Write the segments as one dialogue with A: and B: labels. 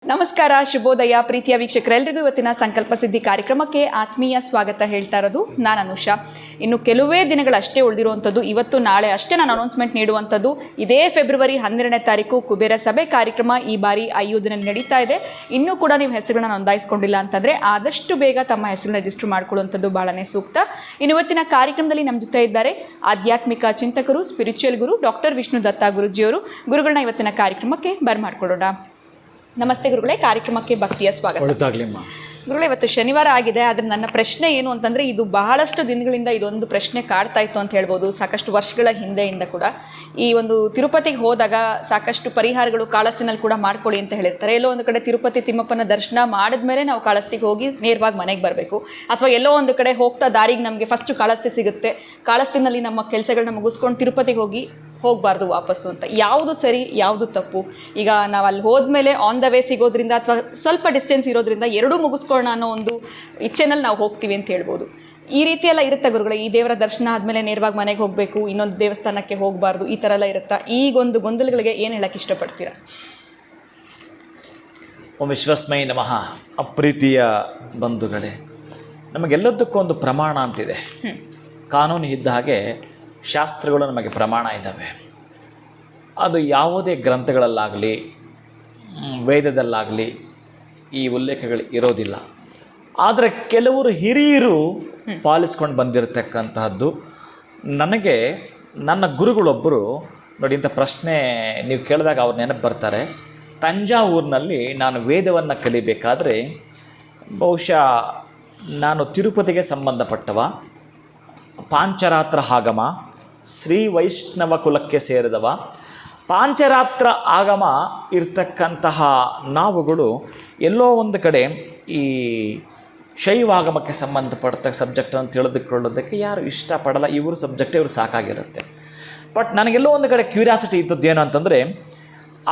A: ನಮಸ್ಕಾರ, ಶುಭೋದಯ ಪ್ರೀತಿಯ ವೀಕ್ಷಕರೆಲ್ಲರಿಗೂ ಇವತ್ತಿನ ಸಂಕಲ್ಪ ಸಿದ್ಧಿ ಕಾರ್ಯಕ್ರಮಕ್ಕೆ ಆತ್ಮೀಯ ಸ್ವಾಗತ ಹೇಳ್ತಾ ಇರೋದು ನಾನು ಅನುಷಾ. ಇನ್ನು ಕೆಲವೇ ದಿನಗಳಷ್ಟೇ ಉಳಿದಿರುವಂಥದ್ದು, ಇವತ್ತು ನಾಳೆ ಅಷ್ಟೇ ನಾನು ಅನೌನ್ಸ್ಮೆಂಟ್ ನೀಡುವಂಥದ್ದು. ಇದೇ ಫೆಬ್ರವರಿ 12ನೇ ತಾರೀಕು ಕುಬೇರ ಸಭೆ ಕಾರ್ಯಕ್ರಮ ಈ ಬಾರಿ ಅಯೋಧ್ಯೆಯಲ್ಲಿ ನಡೀತಾ ಇದೆ. ಇನ್ನೂ ಕೂಡ ನೀವು ಹೆಸರುಗಳನ್ನ ನೋಂದಾಯಿಸ್ಕೊಂಡಿಲ್ಲ ಅಂತಂದರೆ ಆದಷ್ಟು ಬೇಗ ತಮ್ಮ ಹೆಸರನ್ನ ರಿಜಿಸ್ಟರ್ ಮಾಡ್ಕೊಳ್ಳುವಂಥದ್ದು ಬಹಳನೇ ಸೂಕ್ತ. ಇನ್ನು ಇವತ್ತಿನ ಕಾರ್ಯಕ್ರಮದಲ್ಲಿ ನಮ್ಮ ಜೊತೆ ಇದ್ದಾರೆ ಆಧ್ಯಾತ್ಮಿಕ ಚಿಂತಕರು, ಸ್ಪಿರಿಚುವಲ್ ಗುರು ಡಾಕ್ಟರ್ ವಿಷ್ಣು ದತ್ತ ಗುರುಜಿಯವರು. ಗುರುಗಳನ್ನ ಇವತ್ತಿನ ಕಾರ್ಯಕ್ರಮಕ್ಕೆ ಬರ್ಮಾಡ್ಕೊಳ್ಳೋಣ. ನಮಸ್ತೆ ಗುರುಗಳೇ, ಕಾರ್ಯಕ್ರಮಕ್ಕೆ ಭಕ್ತಿಯ ಸ್ವಾಗತ. ಗುರುಗಳೇ, ಇವತ್ತು ಶನಿವಾರ ಆಗಿದೆ, ಆದರೆ ನನ್ನ ಪ್ರಶ್ನೆ ಏನು ಅಂತಂದರೆ, ಇದು ಬಹಳಷ್ಟು ದಿನಗಳಿಂದ ಇದೊಂದು ಪ್ರಶ್ನೆ ಕಾಡ್ತಾ ಇತ್ತು ಅಂತ ಹೇಳ್ಬೋದು. ಸಾಕಷ್ಟು ವರ್ಷಗಳ ಹಿಂದೆಯಿಂದ ಕೂಡ ಈ ಒಂದು ತಿರುಪತಿಗೆ ಹೋದಾಗ ಸಾಕಷ್ಟು ಪರಿಹಾರಗಳು ಕಾಳಸ್ತಿನಲ್ಲಿ ಕೂಡ ಮಾಡ್ಕೊಳ್ಳಿ ಅಂತ ಹೇಳಿರ್ತಾರೆ. ಎಲ್ಲೋ ಒಂದು ಕಡೆ ತಿರುಪತಿ ತಿಮ್ಮಪ್ಪನ ದರ್ಶನ ಮಾಡಿದ್ಮೇಲೆ ನಾವು ಕಾಳಸ್ತಿಗೆ ಹೋಗಿ ನೇರವಾಗಿ ಮನೆಗೆ ಬರಬೇಕು, ಅಥವಾ ಎಲ್ಲೋ ಒಂದು ಕಡೆ ಹೋಗ್ತಾ ದಾರಿಗೆ ನಮಗೆ ಫಸ್ಟು ಕಾಳಸ್ತಿ ಸಿಗುತ್ತೆ, ಕಾಳಸ್ತಿನಲ್ಲಿ ನಮ್ಮ ಕೆಲಸಗಳನ್ನ ಮುಗಿಸ್ಕೊಂಡು ತಿರುಪತಿಗೆ ಹೋಗಬಾರ್ದು ವಾಪಸ್ಸು ಅಂತ. ಯಾವುದು ಸರಿ, ಯಾವುದು ತಪ್ಪು? ಈಗ ನಾವು ಅಲ್ಲಿ ಹೋದ್ಮೇಲೆ ಆನ್ ದ ವೇ ಸಿಗೋದ್ರಿಂದ ಅಥವಾ ಸ್ವಲ್ಪ ಡಿಸ್ಟೆನ್ಸ್ ಇರೋದ್ರಿಂದ ಎರಡೂ ಮುಗಿಸ್ಕೊಳ್ಳೋಣ ಅನ್ನೋ ಒಂದು ಇಚ್ಛೆನಲ್ಲಿ ನಾವು ಹೋಗ್ತೀವಿ ಅಂತ ಹೇಳ್ಬೋದು. ಈ ರೀತಿ ಎಲ್ಲ ಇರುತ್ತೆ ಗುರುಗಳೇ? ಈ ದೇವರ ದರ್ಶನ ಆದಮೇಲೆ ನೇರವಾಗಿ ಮನೆಗೆ ಹೋಗಬೇಕು, ಇನ್ನೊಂದು ದೇವಸ್ಥಾನಕ್ಕೆ ಹೋಗಬಾರ್ದು, ಈ ಥರ ಎಲ್ಲ ಇರುತ್ತಾ? ಈಗೊಂದು ಗೊಂದಲಗಳಿಗೆ ಏನು ಹೇಳಕ್ಕೆ ಇಷ್ಟಪಡ್ತೀರಾ?
B: ಓಂ ವಿಶ್ವಸ್ಮೈ ನಮಃ. ಅಪ್ರೀತಿಯ ಬಂಧುಗಳೇ, ನಮಗೆಲ್ಲದಕ್ಕೂ ಒಂದು ಪ್ರಮಾಣ ಅಂತಿದೆ. ಕಾನೂನು ಇದ್ದ ಹಾಗೆ ಶಾಸ್ತ್ರಗಳು ನಮಗೆ ಪ್ರಮಾಣ ಇದ್ದಾವೆ. ಅದು ಯಾವುದೇ ಗ್ರಂಥಗಳಲ್ಲಾಗಲಿ ವೇದದಲ್ಲಾಗಲಿ ಈ ಉಲ್ಲೇಖಗಳು ಇರೋದಿಲ್ಲ. ಆದರೆ ಕೆಲವರು ಹಿರಿಯರು ಪಾಲಿಸ್ಕೊಂಡು ಬಂದಿರತಕ್ಕಂತಹದ್ದು. ನನಗೆ ನನ್ನ ಗುರುಗಳೊಬ್ಬರು ನೋಡಿ, ಇಂಥ ಪ್ರಶ್ನೆ ನೀವು ಕೇಳಿದಾಗ ಅವ್ರು ನೆನಪು ಬರ್ತಾರೆ. ತಂಜಾವೂರಿನಲ್ಲಿ ನಾನು ವೇದವನ್ನು ಕಲಿಬೇಕಾದ್ರೆ ಬಹುಶಃ ನಾನು ತಿರುಪತಿಗೆ ಸಂಬಂಧಪಟ್ಟವ, ಪಾಂಚರಾತ್ರ ಆಗಮ, ಶ್ರೀ ವೈಷ್ಣವ ಕುಲಕ್ಕೆ ಸೇರಿದವ. ಪಾಂಚರಾತ್ರ ಆಗಮ ಇರ್ತಕ್ಕಂತಹ ನಾವುಗಳು ಎಲ್ಲೋ ಒಂದು ಕಡೆ ಈ ಶೈವಾಗಮಕ್ಕೆ ಸಂಬಂಧಪಟ್ಟ ಸಬ್ಜೆಕ್ಟನ್ನು ತಿಳಿದುಕೊಳ್ಳೋದಕ್ಕೆ ಯಾರು ಇಷ್ಟಪಡಲ್ಲ. ಇವರು ಸಬ್ಜೆಕ್ಟ್ ಇವರು ಸಾಕಾಗಿರುತ್ತೆ. ಬಟ್ ನನಗೆಲ್ಲೋ ಒಂದು ಕಡೆ ಕ್ಯೂರಿಯಾಸಿಟಿ ಇದ್ದದ್ದೇನು ಅಂತಂದರೆ,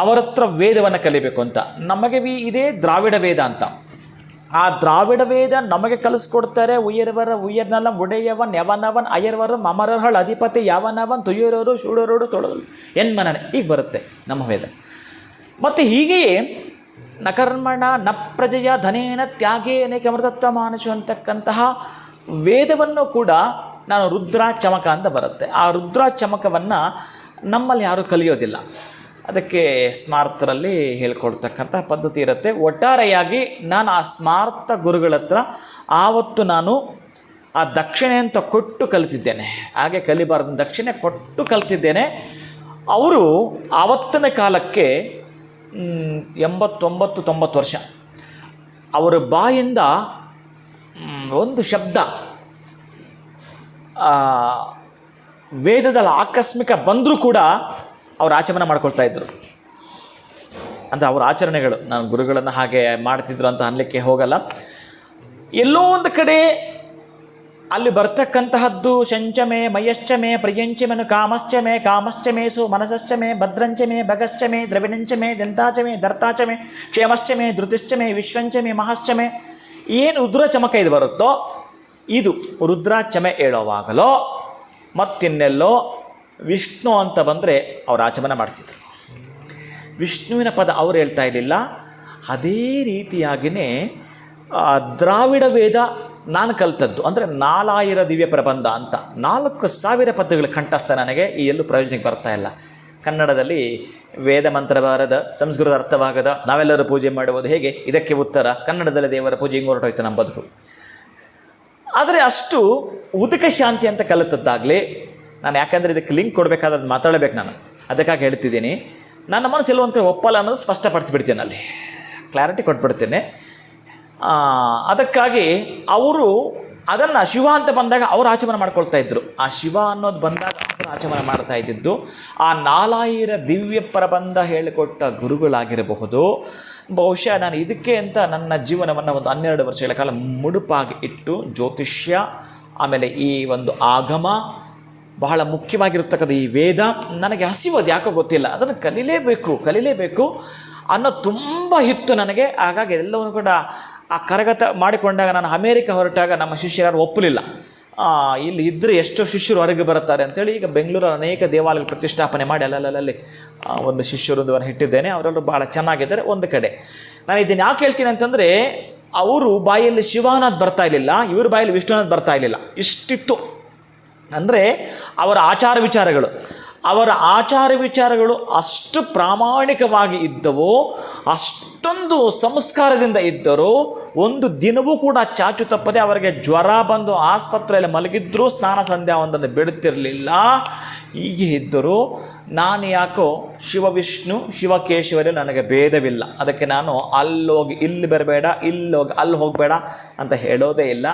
B: ಅವರ ಹತ್ರ ವೇದವನ್ನು ಕಲಿಬೇಕು ಅಂತ. ನಮಗೆ ಇದೇ ದ್ರಾವಿಡ ವೇದ ಅಂತ. ಆ ದ್ರಾವಿಡ ವೇದ ನಮಗೆ ಕಲಿಸ್ಕೊಡ್ತಾರೆ. ಉಯ್ಯರ್ನಲ್ಲ ಉಡೆಯವನ್ ಯವನವನ್ ಅಯ್ಯರ್ವರು ಮಮರಹಳ್ ಅಧಿಪತಿ ಯಾವನವನ್ ತುಯ್ಯರೋರು ಶೂಡರೋಡು ತೊಳಗಲು ಎನ್ಮನನೆ, ಈಗ ಬರುತ್ತೆ ನಮ್ಮ ವೇದ. ಮತ್ತು ಹೀಗೆಯೇ ನಕರ್ಮಣ ನ ಪ್ರಜೆಯ ಧನೇನ ತ್ಯಾಗೇನೆ ಅಮೃತತ್ವ ಮಾನಸು ಅಂತಕ್ಕಂತಹ ವೇದವನ್ನು ಕೂಡ ನಾನು ರುದ್ರ ಚಮಕ ಅಂತ ಬರುತ್ತೆ. ಆ ರುದ್ರ ಚಮಕವನ್ನು ನಮ್ಮಲ್ಲಿ ಯಾರೂ ಕಲಿಯೋದಿಲ್ಲ. ಅದಕ್ಕೆ ಸ್ಮಾರ್ತರಲ್ಲಿ ಹೇಳ್ಕೊಡ್ತಕ್ಕಂಥ ಪದ್ಧತಿ ಇರುತ್ತೆ. ಒಟ್ಟಾರೆಯಾಗಿ ನಾನು ಆ ಸ್ಮಾರ್ತ ಗುರುಗಳ ಹತ್ರ ಆವತ್ತು ನಾನು ಆ ದಕ್ಷಿಣೆ ಅಂತ ಕೊಟ್ಟು ಕಲಿತಿದ್ದೇನೆ. ಹಾಗೆ ಕಲಿಬಾರ್ದು, ದಕ್ಷಿಣೆ ಕೊಟ್ಟು ಕಲಿತಿದ್ದೇನೆ. ಅವರು ಆವತ್ತಿನ ಕಾಲಕ್ಕೆ 89-90 ವರ್ಷ. ಅವರ ಬಾಯಿಂದ ಒಂದು ಶಬ್ದ ವೇದದಲ್ಲಿ ಆಕಸ್ಮಿಕ ಬಂದರೂ ಕೂಡ ಅವ್ರು ಆಚರಣೆ ಮಾಡ್ಕೊಳ್ತಾ ಇದ್ದರು. ಅಂದರೆ ಅವ್ರ ಆಚರಣೆಗಳು, ನಾನು ಗುರುಗಳನ್ನು ಹಾಗೆ ಮಾಡ್ತಿದ್ರು ಅಂತ ಅನ್ನಲಿಕ್ಕೆ ಹೋಗಲ್ಲ. ಎಲ್ಲೋ ಒಂದು ಕಡೆ ಅಲ್ಲಿ ಬರ್ತಕ್ಕಂತಹದ್ದು ಶಂಚಮೆ ಮಯಶ್ಚಮೆ ಪ್ರಿಯಂಚಮೆನು ಕಾಮಶ್ಚಮೇಸು ಮನಸಶ್ಚಮೆ ಭದ್ರಂಚಮೆ ಭಗಶ್ಚಮೆ ದ್ರವಿಣಂಚಮೆ ದಂತಾಚಮೆ ದರ್ತಾಚಮೆ ಕ್ಷೇಮಶ್ಚಮೆ ಧೃತಿಶ್ಚಮೆ ವಿಶ್ವಂಚಮೆ ಮಹಶ್ಚಮೆ. ಏನು ರುದ್ರ ಚಮಕ ಇದು ಬರುತ್ತೋ, ಇದು ರುದ್ರಾಚಮೆ ಹೇಳುವಾಗಲೋ ಮತ್ತಿನ್ನೆಲ್ಲೋ ವಿಷ್ಣು ಅಂತ ಬಂದರೆ ಅವ್ರು ಆಚಮನ ಮಾಡ್ತಿದ್ರು. ವಿಷ್ಣುವಿನ ಪದ ಅವ್ರು ಹೇಳ್ತಾ ಇರಲಿಲ್ಲ. ಅದೇ ರೀತಿಯಾಗಿಯೇ ದ್ರಾವಿಡ ವೇದ ನಾನು ಕಲಿತದ್ದು. ಅಂದರೆ 4000 ದಿವ್ಯ ಪ್ರಬಂಧ ಅಂತ 4000 ಪದ್ಯಗಳ ಕಂಠಸ್ಥ ನನಗೆ ಈ ಎಲ್ಲೂ ಪ್ರಯೋಜನಕ್ಕೆ ಬರ್ತಾ ಇಲ್ಲ. ಕನ್ನಡದಲ್ಲಿ ವೇದ ಮಂತ್ರ ಬಾರದ, ಸಂಸ್ಕೃತ ಅರ್ಥವಾಗದ, ನಾವೆಲ್ಲರೂ ಪೂಜೆ ಮಾಡುವುದು ಹೇಗೆ, ಇದಕ್ಕೆ ಉತ್ತರ ಕನ್ನಡದಲ್ಲಿ ದೇವರ ಪೂಜೆ ಹಿಂಗೆ ಹೊರಟೋಯ್ತು ನಮ್ಮ ಬದುಕು. ಆದರೆ ಅಷ್ಟು ಉದಕ ಶಾಂತಿ ಅಂತ ಕಲಿತದ್ದಾಗಲಿ ನಾನು, ಯಾಕಂದರೆ ಇದಕ್ಕೆ ಲಿಂಕ್ ಕೊಡಬೇಕಾದ್ರೆ ಮಾತಾಡಬೇಕು ನಾನು, ಅದಕ್ಕಾಗಿ ಹೇಳ್ತಿದ್ದೀನಿ. ನನ್ನ ಮನಸ್ಸು ಎಲ್ಲೋ ಒಂದು ಕಡೆ ಒಪ್ಪಲ್ಲ ಅನ್ನೋದು ಸ್ಪಷ್ಟಪಡಿಸ್ಬಿಡ್ತೀನಿ, ಅಲ್ಲಿ ಕ್ಲಾರಿಟಿ ಕೊಟ್ಬಿಡ್ತೇನೆ. ಅದಕ್ಕಾಗಿ ಅವರು ಅದನ್ನು ಶಿವ ಅಂತ ಬಂದಾಗ ಅವರು ಆಚಮನ ಮಾಡ್ಕೊಳ್ತಾ ಇದ್ದರು. ಆ ಶಿವ ಅನ್ನೋದು ಬಂದಾಗ ಅವರು ಆಚಮನ ಮಾಡ್ತಾ ಇದ್ದಿದ್ದು ಆ 4000 ದಿವ್ಯ ಪ್ರಬಂಧ ಹೇಳಿಕೊಟ್ಟ ಗುರುಗಳಾಗಿರಬಹುದು. ಬಹುಶಃ ನಾನು ಇದಕ್ಕೆ ಅಂತ ನನ್ನ ಜೀವನವನ್ನು ಒಂದು 12 ವರ್ಷಗಳ ಕಾಲ ಮುಡುಪಾಗಿ ಇಟ್ಟು ಜ್ಯೋತಿಷ್ಯ, ಆಮೇಲೆ ಈ ಒಂದು ಆಗಮ, ಬಹಳ ಮುಖ್ಯವಾಗಿರ್ತಕ್ಕಂಥ ಈ ವೇದ ನನಗೆ ಹಸಿವದು ಯಾಕೋ ಗೊತ್ತಿಲ್ಲ, ಅದನ್ನು ಕಲಿಲೇಬೇಕು ಅನ್ನೋ ತುಂಬ ಇತ್ತು ನನಗೆ. ಹಾಗಾಗಿ ಎಲ್ಲವನ್ನೂ ಕೂಡ ಆ ಕರಗತ ಮಾಡಿಕೊಂಡಾಗ ನಾನು ಅಮೇರಿಕ ಹೊರಟಾಗ ನಮ್ಮ ಶಿಷ್ಯರು ಒಪ್ಪಲಿಲ್ಲ. ಇಲ್ಲಿ ಇದ್ದರೆ ಎಷ್ಟೋ ಶಿಷ್ಯರು ಹೊರಗೆ ಬರುತ್ತಾರೆ ಅಂತೇಳಿ ಈಗ ಬೆಂಗಳೂರಲ್ಲಿ ಅನೇಕ ದೇವಾಲಯ ಪ್ರತಿಷ್ಠಾಪನೆ ಮಾಡಿ ಅಲ್ಲಲ್ಲಿ ಒಂದು ಶಿಷ್ಯರೊಂದನ್ನು ಇಟ್ಟಿದ್ದೇನೆ. ಅವರೆಲ್ಲರೂ ಭಾಳ ಚೆನ್ನಾಗಿದ್ದಾರೆ. ಒಂದು ಕಡೆ ನಾನು ಇದನ್ನು ಯಾಕೆ ಹೇಳ್ತೀನಿ ಅಂತಂದರೆ, ಅವರು ಬಾಯಲ್ಲಿ ಶಿವಾನಂದ್ ಬರ್ತಾ ಇರಲಿಲ್ಲ, ಇವ್ರ ಬಾಯಲ್ಲಿ ವಿಷ್ಣುನಾಥ್ ಬರ್ತಾ ಇರಲಿಲ್ಲ, ಇಷ್ಟಿತ್ತು. ಅಂದರೆ ಅವರ ಆಚಾರ ವಿಚಾರಗಳು ಅಷ್ಟು ಪ್ರಾಮಾಣಿಕವಾಗಿ ಇದ್ದವು, ಅಷ್ಟೊಂದು ಸಂಸ್ಕಾರದಿಂದ ಇದ್ದರು. ಒಂದು ದಿನವೂ ಕೂಡ ಚಾಚು ತಪ್ಪದೆ ಅವರಿಗೆ ಜ್ವರ ಬಂದು ಆಸ್ಪತ್ರೆಯಲ್ಲಿ ಮಲಗಿದ್ರೂ ಸ್ನಾನ ಸಂಧ್ಯಾ ಒಂದನ್ನು ಬಿಡುತ್ತಿರಲಿಲ್ಲ. ಹೀಗೆ ಇದ್ದರು. ನಾನು ಯಾಕೋ ಶಿವವಿಷ್ಣು ಶಿವಕೇಶವರಲ್ಲಿ ನನಗೆ ಭೇದವಿಲ್ಲ. ಅದಕ್ಕೆ ನಾನು ಅಲ್ಲೋಗಿ ಇಲ್ಲಿ ಬರಬೇಡ, ಇಲ್ಲೋಗಿ ಅಲ್ಲಿ ಹೋಗಬೇಡ ಅಂತ ಹೇಳೋದೇ ಇಲ್ಲ.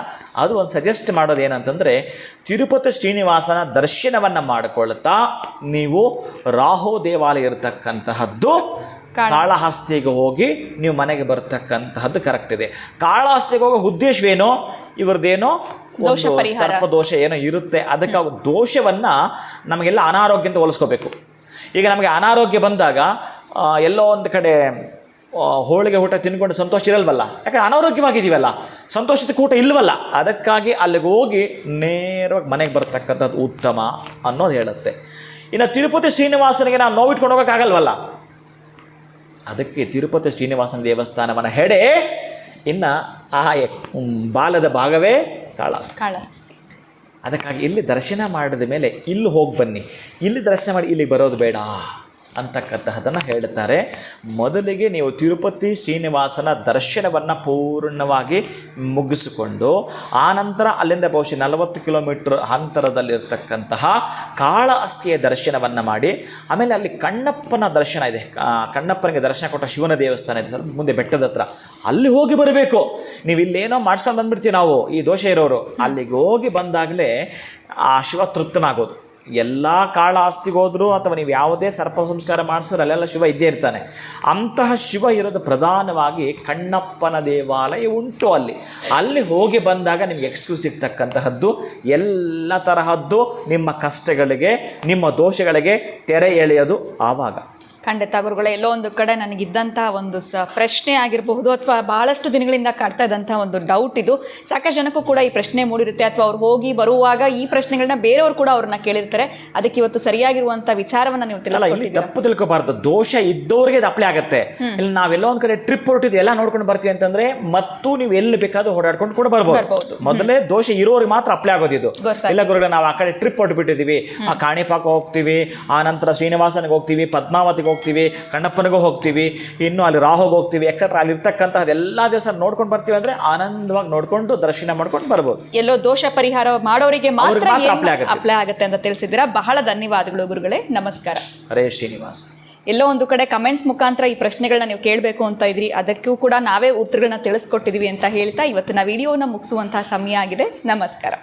B: ಅದು ಒಂದು ಸಜೆಸ್ಟ್ ಮಾಡೋದು ಏನಂತಂದರೆ, ತಿರುಪತಿ ಶ್ರೀನಿವಾಸನ ದರ್ಶನವನ್ನು ಮಾಡಿಕೊಳ್ತಾ ನೀವು ರಾಹು ದೇವಾಲಯ ಇರತಕ್ಕಂತಹದ್ದು ಕಾಳಹಸ್ತಿಗೆ ಹೋಗಿ ನೀವು ಮನೆಗೆ ಬರ್ತಕ್ಕಂತಹದ್ದು ಕರೆಕ್ಟ್ ಇದೆ. ಕಾಳಹಸ್ತಿಗೆ ಹೋಗೋ ಉದ್ದೇಶವೇನೋ ಇವ್ರದ್ದೇನೋ ಒಂದು ಸರ್ಪದೋಷ ಏನೋ ಇರುತ್ತೆ. ಅದಕ್ಕೆ ದೋಷವನ್ನು ನಮಗೆಲ್ಲ ಅನಾರೋಗ್ಯ ಅಂತ ಹೋಲಿಸ್ಕೋಬೇಕು. ಈಗ ನಮಗೆ ಅನಾರೋಗ್ಯ ಬಂದಾಗ ಎಲ್ಲೋ ಒಂದು ಕಡೆ ಹೋಳಿಗೆ ಊಟ ತಿನ್ಕೊಂಡು ಸಂತೋಷ ಇರಲ್ವಲ್ಲ, ಯಾಕಂದರೆ ಅನಾರೋಗ್ಯವಾಗಿದ್ದೀವಲ್ಲ, ಸಂತೋಷದ ಊಟ ಇಲ್ವಲ್ಲ. ಅದಕ್ಕಾಗಿ ಅಲ್ಲಿಗೆ ಹೋಗಿ ನೇರವಾಗಿ ಮನೆಗೆ ಬರ್ತಕ್ಕಂಥದ್ದು ಉತ್ತಮ ಅನ್ನೋದು ಹೇಳುತ್ತೆ. ಇನ್ನು ತಿರುಪತಿ ಶ್ರೀನಿವಾಸನಿಗೆ ನಾವು ನೋವಿಟ್ಕೊಂಡು ಹೋಗೋಕ್ಕಾಗಲ್ವಲ್ಲ, ಅದಕ್ಕೆ ತಿರುಪತಿ ಶ್ರೀನಿವಾಸನ ದೇವಸ್ಥಾನವನ್ನು ಹೆಡೆ, ಇನ್ನು ಆ ಬಾಲದ ಭಾಗವೇ ಕಾಳಹಸ್ತಿ. ಅದಕ್ಕಾಗಿ ಇಲ್ಲಿ ದರ್ಶನ ಮಾಡಿದ ಮೇಲೆ ಇಲ್ಲಿ ಹೋಗಿ ಬನ್ನಿ, ಇಲ್ಲಿ ದರ್ಶನ ಮಾಡಿ ಇಲ್ಲಿಗೆ ಬರೋದು ಬೇಡ ಅಂತಕ್ಕಂತಹದನ್ನು ಹೇಳ್ತಾರೆ. ಮೊದಲಿಗೆ ನೀವು ತಿರುಪತಿ ಶ್ರೀನಿವಾಸನ ದರ್ಶನವನ್ನು ಪೂರ್ಣವಾಗಿ ಮುಗಿಸಿಕೊಂಡು ಆನಂತರ ಅಲ್ಲಿಂದ ಬಹುಶಃ 40 ಕಿಲೋಮೀಟರ್ ಅಂತರದಲ್ಲಿರ್ತಕ್ಕಂತಹ ಕಾಳಹಸ್ತಿಯ ದರ್ಶನವನ್ನು ಮಾಡಿ, ಆಮೇಲೆ ಅಲ್ಲಿ ಕಣ್ಣಪ್ಪನ ದರ್ಶನ ಇದೆ. ಕಣ್ಣಪ್ಪನಿಗೆ ದರ್ಶನ ಕೊಟ್ಟ ಶಿವನ ದೇವಸ್ಥಾನ ಇದೆ ಸರ್, ಮುಂದೆ ಬೆಟ್ಟದ ಹತ್ರ. ಅಲ್ಲಿ ಹೋಗಿ ಬರಬೇಕು. ನೀವು ಇಲ್ಲೇನೋ ಮಾಡಿಸ್ಕೊಂಡು ಬಂದ್ಬಿಡ್ತೀವಿ ನಾವು, ಈ ದೋಷ ಇರೋರು. ಅಲ್ಲಿಗೆ ಹೋಗಿ ಬಂದಾಗಲೇ ಆ ಶಿವ ತೃಪ್ತನಾಗೋದು. ಎಲ್ಲ ಕಾಳಹಸ್ತಿಗೆ ಹೋದರೂ ಅಥವಾ ನೀವು ಯಾವುದೇ ಸರ್ಪ ಸಂಸ್ಕಾರ ಮಾಡಿಸಿದ್ರೆ ಅಲ್ಲೆಲ್ಲ ಶಿವ ಇದ್ದೇ ಇರ್ತಾನೆ. ಅಂತಹ ಶಿವ ಇರೋದು ಪ್ರಧಾನವಾಗಿ ಕಣ್ಣಪ್ಪನ ದೇವಾಲಯ ಉಂಟು. ಅಲ್ಲಿ ಹೋಗಿ ಬಂದಾಗ ನಿಮಗೆ ಎಕ್ಸ್ಕ್ಯೂಸ್ ಸಿಗ್ತಕ್ಕಂತಹದ್ದು ಎಲ್ಲ ತರಹದ್ದು ನಿಮ್ಮ ಕಷ್ಟಗಳಿಗೆ, ನಿಮ್ಮ ದೋಷಗಳಿಗೆ ತೆರೆ ಎಳೆಯೋದು ಆವಾಗ.
A: ಖಂಡಿತ ಗುರುಗಳೇ, ಎಲ್ಲೋ ಒಂದು ಕಡೆ ನನಗಿದ್ದಂಥ ಒಂದು ಪ್ರಶ್ನೆ ಆಗಿರಬಹುದು ಅಥವಾ ಬಹಳಷ್ಟು ದಿನಗಳಿಂದ ಕಾಡ್ತಾ ಇದ್ದಂಥ ಒಂದು ಡೌಟ್ ಇದು. ಸಾಕಷ್ಟು ಜನಕ್ಕೂ ಕೂಡ ಈ ಪ್ರಶ್ನೆ ಮೂಡಿರುತ್ತೆ, ಅಥವಾ ಅವ್ರು ಹೋಗಿ ಬರುವಾಗ ಈ ಪ್ರಶ್ನೆಗಳನ್ನ ಬೇರೆಯವರು ಕೂಡ ಅವ್ರನ್ನ ಕೇಳಿರ್ತಾರೆ. ಅದಕ್ಕೆ ಇವತ್ತು ಸರಿಯಾಗಿರುವಂಥ ವಿಚಾರವನ್ನು ನೀವು
B: ಇಲ್ಲಿ ತಪ್ಪು ತಿಳ್ಕೊಬಾರ್ದು. ದೋಷ ಇದ್ದವ್ರಿಗೆ ಅದು ಅಪ್ಲೈ ಆಗುತ್ತೆ. ಇಲ್ಲಿ ನಾವೆಲ್ಲೋ ಒಂದು ಕಡೆ ಟ್ರಿಪ್ ಹೊರಟಿದ್ದು ಎಲ್ಲ ನೋಡ್ಕೊಂಡು ಬರ್ತೀವಿ ಅಂತಂದ್ರೆ ಮತ್ತು ನೀವು ಎಲ್ಲಿ ಬೇಕಾದ್ರೂ ಓಡಾಡ್ಕೊಂಡು ಕೂಡ ಬರ್ಬೋದು. ಮೊದಲೇ ದೋಷ ಇರೋರಿಗೆ ಮಾತ್ರ ಅಪ್ಲೈ ಆಗೋದಿದ್ದು. ಇಲ್ಲ ಗುರುಗಳೇ, ನಾವು ಆ ಕಡೆ ಟ್ರಿಪ್ ಹೊರಟುಬಿಟ್ಟಿದ್ದೀವಿ, ಆ ಕಾಣಿಪಾಕ ಹೋಗ್ತೀವಿ, ಆ ನಂತರ ಶ್ರೀನಿವಾಸನಿಗೆ ಹೋಗ್ತೀವಿ, ಪದ್ಮಾವತಿಗೆ ಹೋಗ್ತೀವಿ, ಕಣ್ಣಪ್ಪನಿಗೂ ಹೋಗ್ತೀವಿ, ಇನ್ನು ಅಲ್ಲಿ ರಾಹುಗೆ ಹೋಗ್ತೀವಿ, ಎಕ್ಸೆಟ್ರಾ. ಅಲ್ಲಿ ಇರ್ತಕ್ಕಂತಹ ಎಲ್ಲ ದಿವಸ ನೋಡ್ಕೊಂಡು ಬರ್ತೀವಿ ಅಂದ್ರೆ ಆನಂದವಾಗಿ ನೋಡ್ಕೊಂಡು ದರ್ಶನ ಮಾಡ್ಕೊಂಡು ಬರ್ಬೋದು.
A: ಎಲ್ಲೋ ದೋಷ ಪರಿಹಾರ ಮಾಡೋರಿಗೆ ಮಾತ್ರ ಅಪ್ಲೈ ಆಗುತ್ತೆ ಅಂತ ತಿಳಿಸಿದ್ದೀರಾ. ಬಹಳ ಧನ್ಯವಾದಗಳು ಗುರುಗಳೇ, ನಮಸ್ಕಾರ.
B: ಹರೇ ಶ್ರೀನಿವಾಸ.
A: ಎಲ್ಲೋ ಒಂದು ಕಡೆ ಕಮೆಂಟ್ಸ್ ಮುಖಾಂತರ ಈ ಪ್ರಶ್ನೆಗಳನ್ನ ನೀವು ಕೇಳಬೇಕು ಅಂತ ಇದ್ರಿ, ಅದಕ್ಕೂ ಕೂಡ ನಾವೇ ಉತ್ತರಗಳನ್ನ ತಿಳಿಸ್ಕೊಟ್ಟಿದೀವಿ ಅಂತ ಹೇಳ್ತಾ ಇವತ್ತಿನ ವಿಡಿಯೋನ ಮುಗಿಸುವಂತಹ ಸಮಯ ಆಗಿದೆ. ನಮಸ್ಕಾರ.